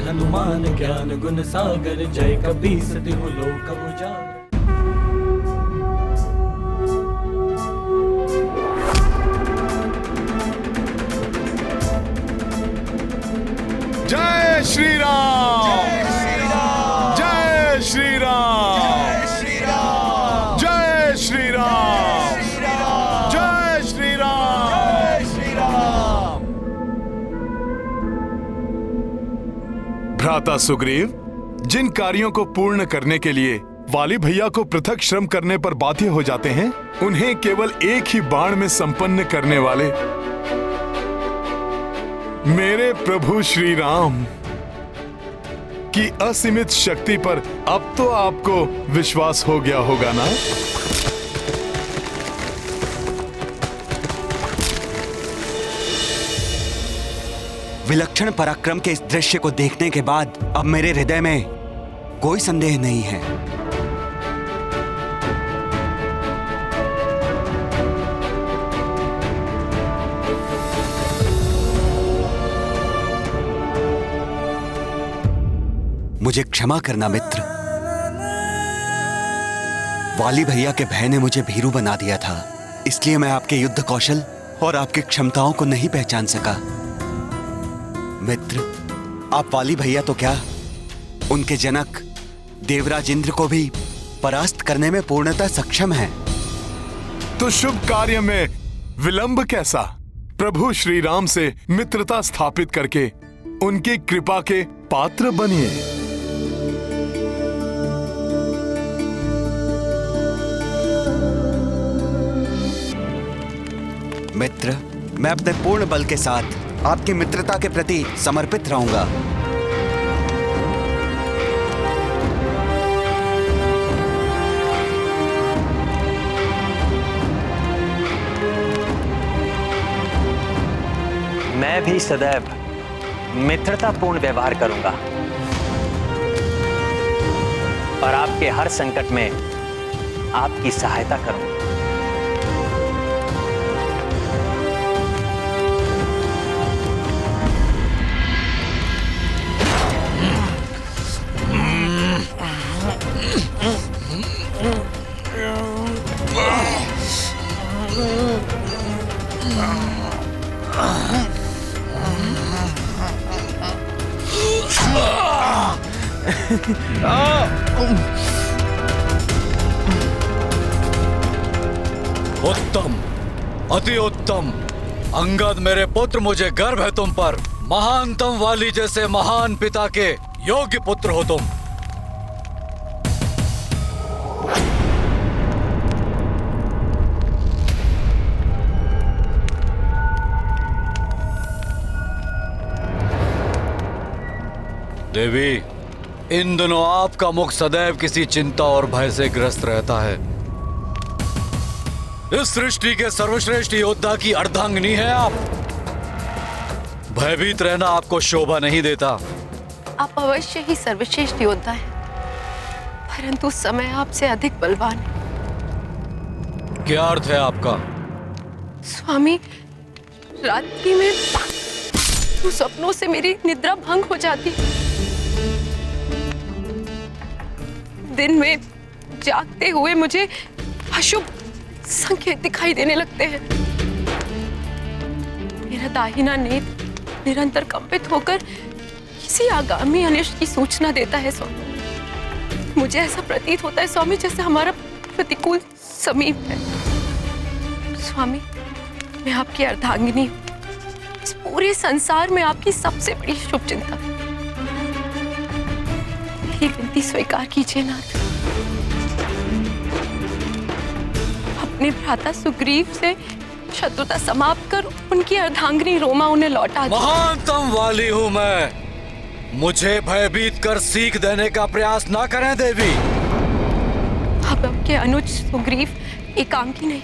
हनुमान ज्ञान गुण सागर, जय कपीस तिहु लोक उजागर। जय श्री राम, जय श्री राम, जय श्री राम, जय श्री राम, जय श्री राम, जय श्री राम। भ्राता सुग्रीव, जिन कार्यों को पूर्ण करने के लिए वाली भैया को पृथक श्रम करने पर बाध्य हो जाते हैं, उन्हें केवल एक ही बाण में संपन्न करने वाले मेरे प्रभु श्री राम की असीमित शक्ति पर अब तो आपको विश्वास हो गया होगा ना? विलक्षण पराक्रम के इस दृश्य को देखने के बाद अब मेरे हृदय में कोई संदेह नहीं है। मुझे क्षमा करना मित्र। वाली भैया के भय ने मुझे भीरू बना दिया था, इसलिए मैं आपके युद्ध कौशल और आपकी क्षमताओं को नहीं पहचान सका। मित्र, आप वाली भैया तो क्या, उनके जनक देवराज इंद्र को भी परास्त करने में पूर्णतः सक्षम हैं। तो शुभ कार्य में विलंब कैसा? प्रभु श्री राम से मित्रता स्थापित करके उनकी कृपा के पात्र बनिए। मित्र, मैं अपने पूर्ण बल के साथ आपकी मित्रता के प्रति समर्पित रहूंगा। मैं भी सदैव मित्रतापूर्ण व्यवहार करूंगा और आपके हर संकट में आपकी सहायता करूंगा। उत्तम, अति उत्तम। अंगद मेरे पुत्र, मुझे गर्व है तुम पर। महानतम वाली जैसे महान पिता के योग्य पुत्र हो तुम। देवी, इन दिनों आपका मुख सदैव किसी चिंता और भय से ग्रस्त रहता है। इस सृष्टि के सर्वश्रेष्ठ योद्धा की अर्धांगिनी है आप। भयभीत रहना आपको शोभा नहीं देता। आप अवश्य ही सर्वश्रेष्ठ योद्धा हैं, परंतु समय आपसे अधिक बलवान है। क्या अर्थ है आपका? स्वामी, रात्रि में सपनों से मेरी निद्रा भंग हो जाती, दिन में जागते हुए मुझे अशुभ संकेत दिखाई देने लगते हैं। मेरा दाहिना नेत्र निरंतर कंपित होकर किसी आगामी अनिष्ट की सूचना देता है स्वामी। मुझे ऐसा प्रतीत होता है स्वामी जैसे हमारा प्रतिकूल समीप है। स्वामी, मैं आपकी अर्धांगिनी हूँ। इस पूरे संसार में आपकी सबसे बड़ी शुभचिंता। मेरी विनती स्वीकार कीजिए नाथ। अपने भ्राता सुग्रीव से शत्रुता समाप्त कर उनकी अर्धांगिनी रोमा उन्हें लौटा दी। महानतम वाली हूं मैं। मुझे भयभीत कर सीख देने का प्रयास ना करें देवी। अब आपके अनुज सुग्रीव एकांकी नहीं,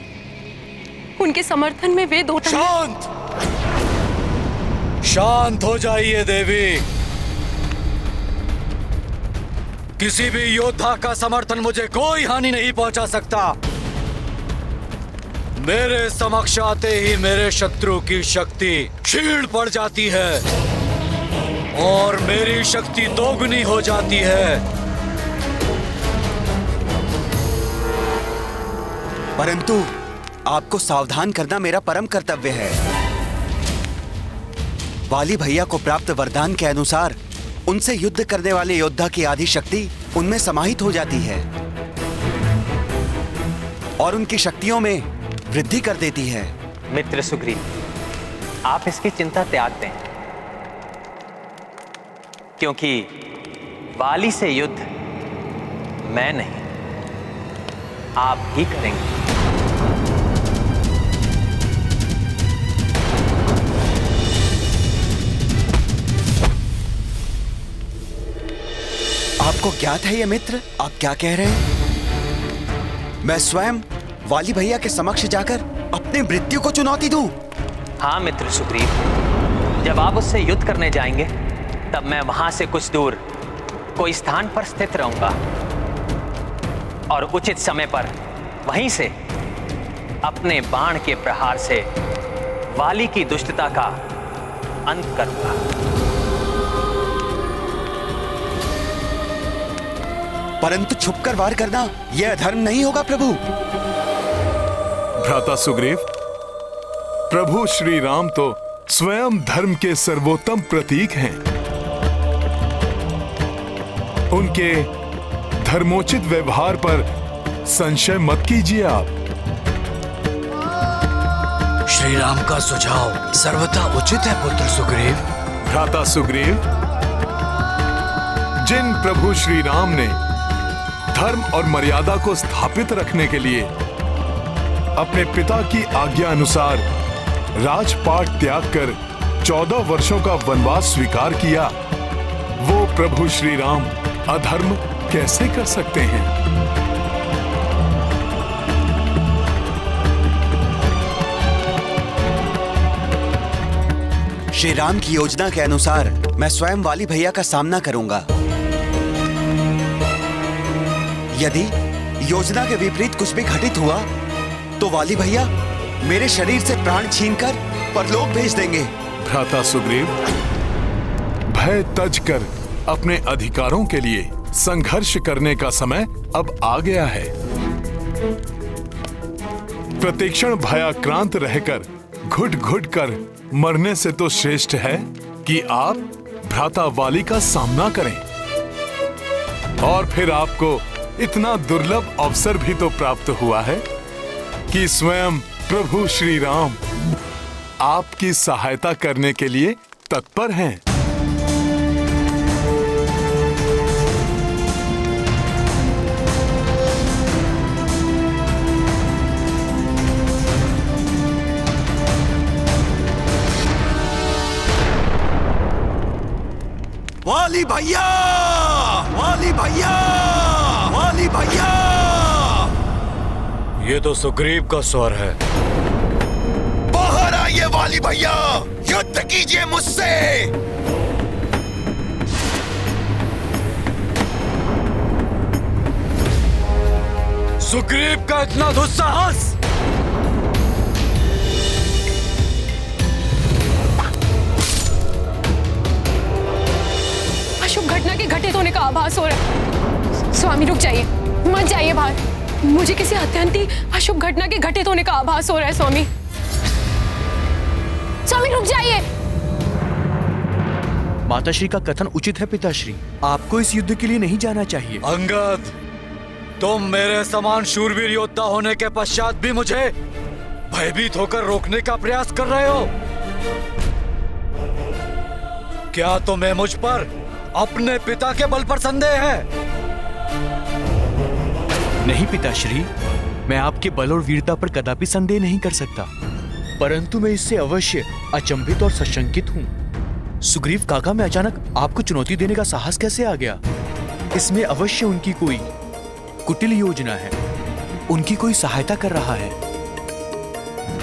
उनके समर्थन में वे दो। शांत, शांत हो जाइए देवी। किसी भी योद्धा का समर्थन मुझे कोई हानि नहीं पहुंचा सकता। मेरे समक्ष आते ही मेरे शत्रु की शक्ति क्षीण पड़ जाती है। और मेरी शक्ति दोगुनी हो जाती है। परंतु आपको सावधान करना मेरा परम कर्तव्य है। वाली भैया को प्राप्त वरदान के अनुसार उनसे युद्ध करने वाले योद्धा की आदि शक्ति उनमें समाहित हो जाती है और उनकी शक्तियों में वृद्धि कर देती है। मित्र सुग्रीव, आप इसकी चिंता त्याग दें, क्योंकि वाली से युद्ध मैं नहीं, आप ही करेंगे। आपको ज्ञात है ये मित्र, आप क्या कह रहे हैं? मैं स्वयं वाली भैया के समक्ष जाकर अपनी मृत्यु को चुनौती दूं? हाँ मित्र सुग्रीव, जब आप उससे युद्ध करने जाएंगे तब मैं वहां से कुछ दूर कोई स्थान पर स्थित रहूंगा और उचित समय पर वहीं से अपने बाण के प्रहार से वाली की दुष्टता का अंत करूंगा। परंतु छुपकर वार करना यह अधर्म नहीं होगा प्रभु। भ्राता सुग्रीव, प्रभु श्री राम तो स्वयं धर्म के सर्वोत्तम प्रतीक हैं। उनके धर्मोचित व्यवहार पर संशय मत कीजिए आप। श्री राम का सुझाव सर्वथा उचित है पुत्र सुग्रीव। भ्राता सुग्रीव, जिन प्रभु श्री राम ने धर्म और मर्यादा को स्थापित रखने के लिए अपने पिता की आज्ञा अनुसार राजपाट त्याग कर 14 वर्षों का वनवास स्वीकार किया, वो प्रभु श्री राम अधर्म कैसे कर सकते हैं? श्री राम की योजना के अनुसार मैं स्वयं वाली भैया का सामना करूंगा। यदि योजना के विपरीत कुछ भी घटित हुआ तो वाली भैया मेरे शरीर से प्राण छीनकर परलोक भेज देंगे। भ्राता सुग्रीव, भय तज कर अपने अधिकारों के लिए संघर्ष करने का समय अब आ गया है। प्रतिक्षण भयाक्रांत रहकर घुट घुट कर मरने से तो श्रेष्ठ है कि आप भ्राता वाली का सामना करें। और फिर आपको इतना दुर्लभ अवसर भी तो प्राप्त हुआ है कि स्वयं प्रभु श्री राम आपकी सहायता करने के लिए तत्पर हैं। वाली भैया, वाली भैया, वाली भैया। ये तो सुग्रीव का स्वर है। बाहर आइए वाली भैया, युद्ध कीजिए मुझसे। सुग्रीव का इतना दुस्साहस! अशुभ घटना के घटित होने का आभास हो रहा है। स्वामी रुक जाइए, मत जाइए बाहर। मुझे किसी अत्यंत अशुभ घटना के घटित होने का आभास हो रहा है। स्वामी, स्वामी रुक जाइए। माताश्री का कथन उचित है पिताश्री, आपको इस युद्ध के लिए नहीं जाना चाहिए। अंगद, तुम मेरे समान शूरवीर योद्धा होने के पश्चात भी मुझे भयभीत होकर रोकने का प्रयास कर रहे हो। क्या तुम्हें मुझ पर अपने पिता के बल पर संदेह है? नहीं पिताश्री, मैं आपके बल और वीरता पर कदापि संदेह नहीं कर सकता, परंतु मैं इससे अवश्य अचंभित और सशंकित हूँ। सुग्रीव काका में अचानक आपको चुनौती देने का साहस कैसे आ गया? इसमें अवश्य उनकी कोई कुटिल योजना है, उनकी कोई सहायता कर रहा है।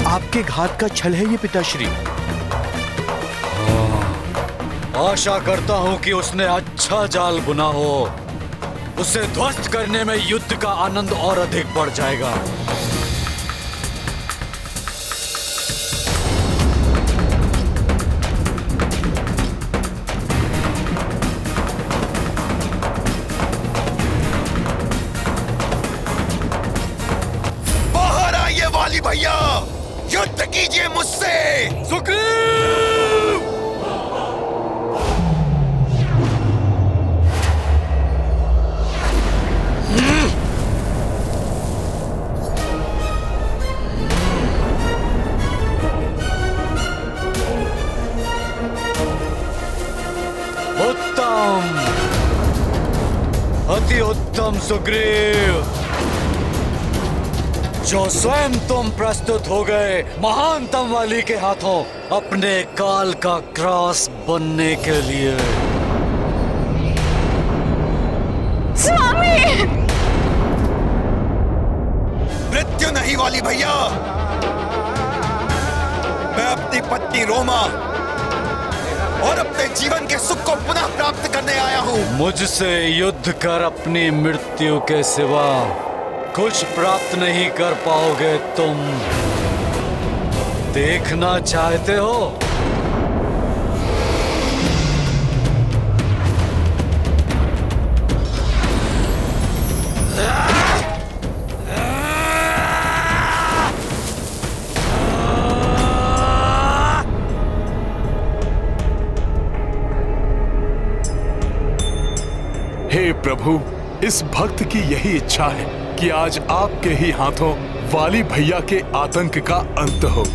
आपके घात का छल है ये पिताश्री। आशा करता हूं कि उसने अच्छा जाल बुना हो। उसे ध्वस्त करने में युद्ध का आनंद और अधिक बढ़ जाएगा। सुग्रीव! उत्तम, अति उत्तम सुग्रीव, जो स्वयं तुम प्रस्तुत हो गए महानतम वाली के हाथों अपने काल का क्रॉस बनने के लिए। स्वामी! मृत्यु नहीं वाली भैया, मैं अपनी पत्नी रोमा और अपने जीवन के सुख को पुनः प्राप्त करने आया हूँ। मुझसे युद्ध कर अपनी मृत्यु के सिवा कुछ प्राप्त नहीं कर पाओगे तुम। देखना चाहते हो? हे प्रभु, इस भक्त की यही इच्छा है कि आज आपके ही हाथों वाली भैया के आतंक का अंत हो।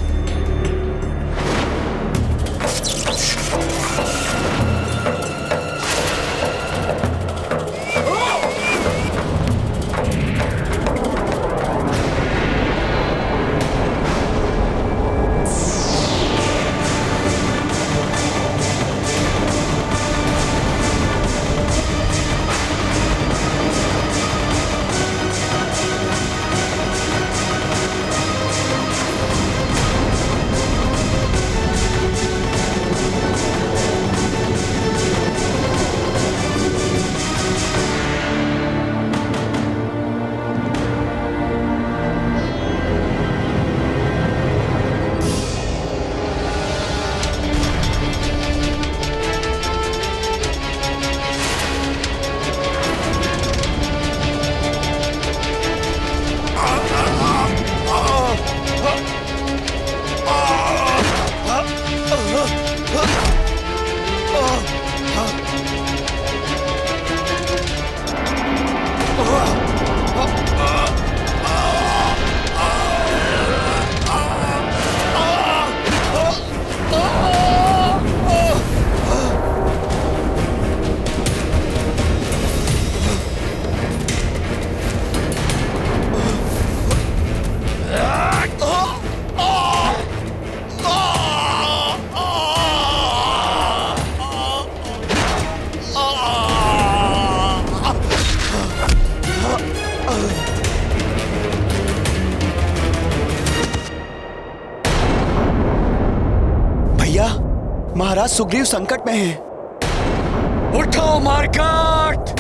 महाराज सुग्रीव संकट में हैं। उठो मार्कट!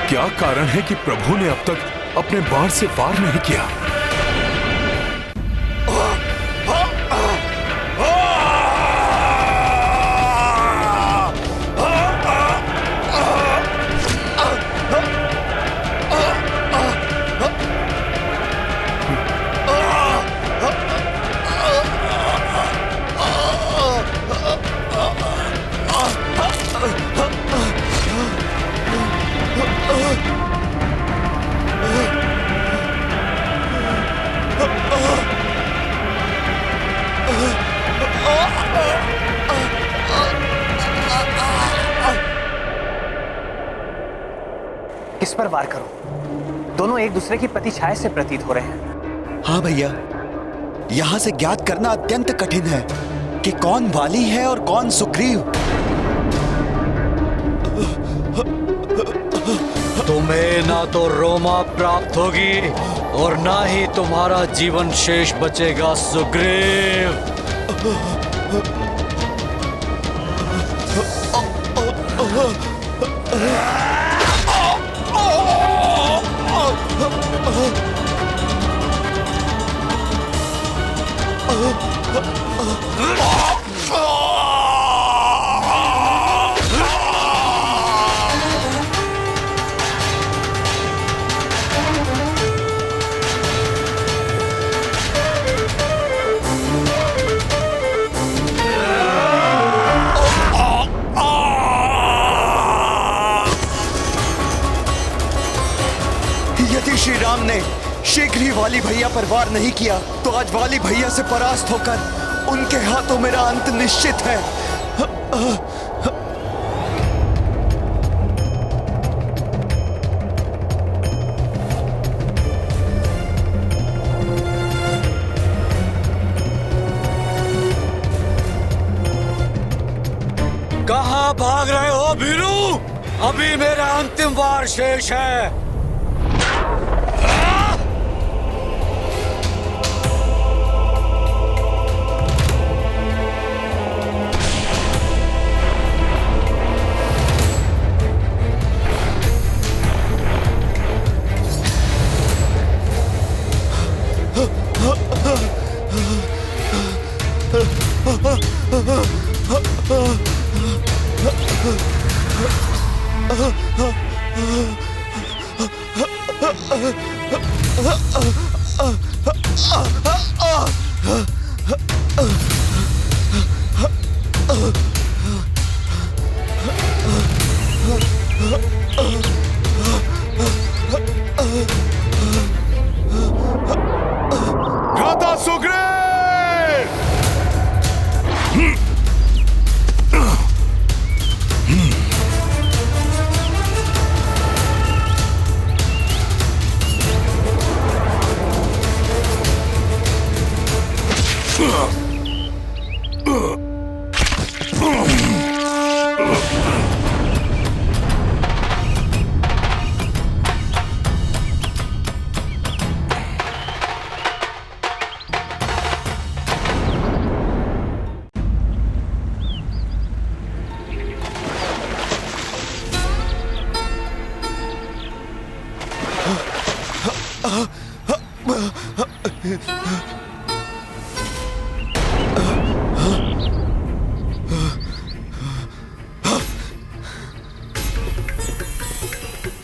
क्या कारण है कि प्रभु ने अब तक अपने बाण से वार नहीं किया? किस पर वार करूं? दोनों एक दूसरे की प्रतिछाया से प्रतीत हो रहे हैं। हाँ भैया, यहां से ज्ञात करना अत्यंत कठिन है कि कौन वाली है और कौन सुग्रीव। तुम्हें ना तो रोमा प्राप्त होगी और ना ही तुम्हारा जीवन शेष बचेगा सुग्रीव। यदि श्री राम ने शीघ्र ही वाली भैया पर वार नहीं किया तो आज वाली भैया से परास्त होकर उनके हाथों मेरा अंत निश्चित है। कहां भाग रहे हो भीरू? अभी मेरा अंतिम वार शेष है। भ्राता सुग्रीव!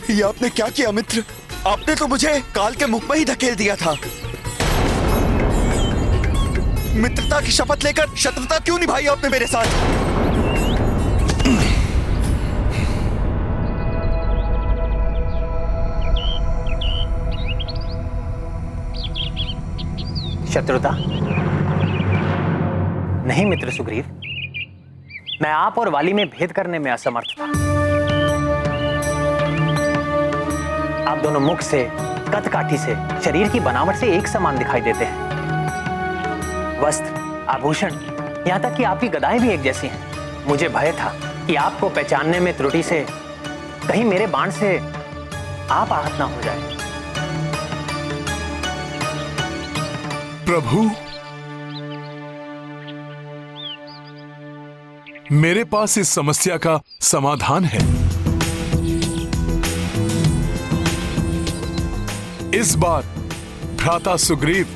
ये आपने क्या किया मित्र? आपने तो मुझे काल के मुख में ही धकेल दिया था। मित्रता की शपथ लेकर शत्रुता क्यों निभाई आपने मेरे साथ? शत्रुता? नहीं मित्र सुग्रीव, मैं आप और वाली में भेद करने में असमर्थ था। आप दोनों मुख से, कद काठी से, शरीर की बनावट से एक समान दिखाई देते हैं। वस्त्र, आभूषण, यहां तक कि आपकी गदाएं भी एक जैसी हैं। मुझे भय था कि आपको पहचानने में त्रुटि से कहीं मेरे बाण से आप आहत ना हो जाए। प्रभु, मेरे पास इस समस्या का समाधान है। इस बार भ्राता सुग्रीव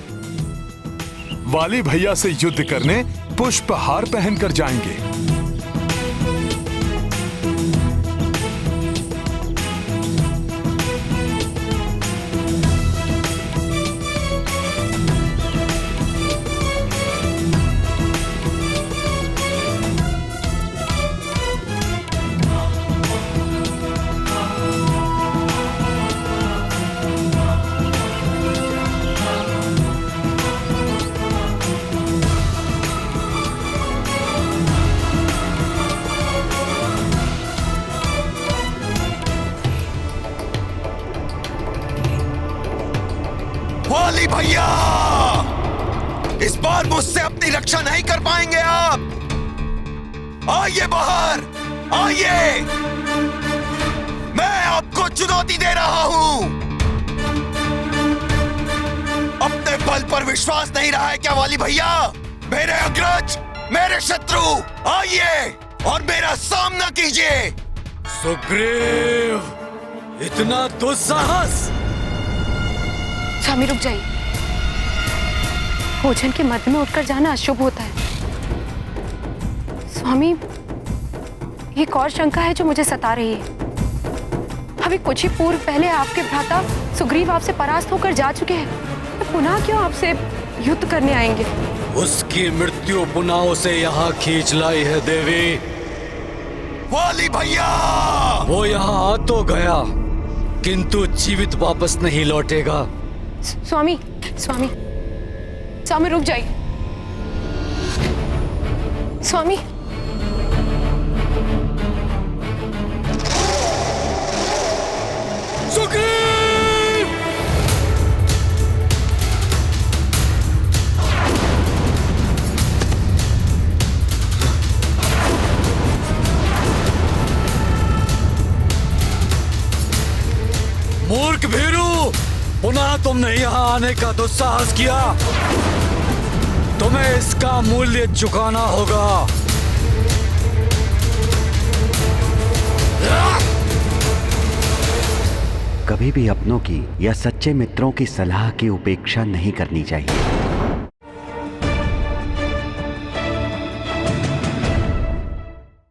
वाली भैया से युद्ध करने पुष्पहार पहनकर जाएंगे। वाली भैया, इस बार मुझसे अपनी रक्षा नहीं कर पाएंगे आप। आइए बाहर, आइए, मैं आपको चुनौती दे रहा हूं। बल पर विश्वास नहीं रहा है क्या वाली भैया? मेरे अग्रज, मेरे शत्रु, आइए और मेरा सामना कीजिए। सुग्रीव, इतना दुस्साहस! स्वामी रुक जाइए। भोजन के मध्य में उठकर जाना अशुभ होता है। स्वामी, एक और शंका है जो मुझे सता रही है। अभी कुछ ही पूर्व पहले आपके भ्राता सुग्रीव आपसे परास्त होकर जा चुके हैं, तो पुनः क्यों आपसे युद्ध करने आएंगे? उसकी मृत्यु पुनः उसे यहाँ खींच लाई है देवी। वाली भैया, वो यहाँ आ तो गया, किंतु जीवित वापस नहीं लौटेगा। स्वामी, स्वामी, स्वामी रुक जाइए। स्वामी, सुग्रीव! मूर्ख भीरू, पुनः तुमने यहाँ आने का दुस्साहस किया। तुम्हें इसका मूल्य चुकाना होगा। कभी भी अपनों की या सच्चे मित्रों की सलाह की उपेक्षा नहीं करनी चाहिए।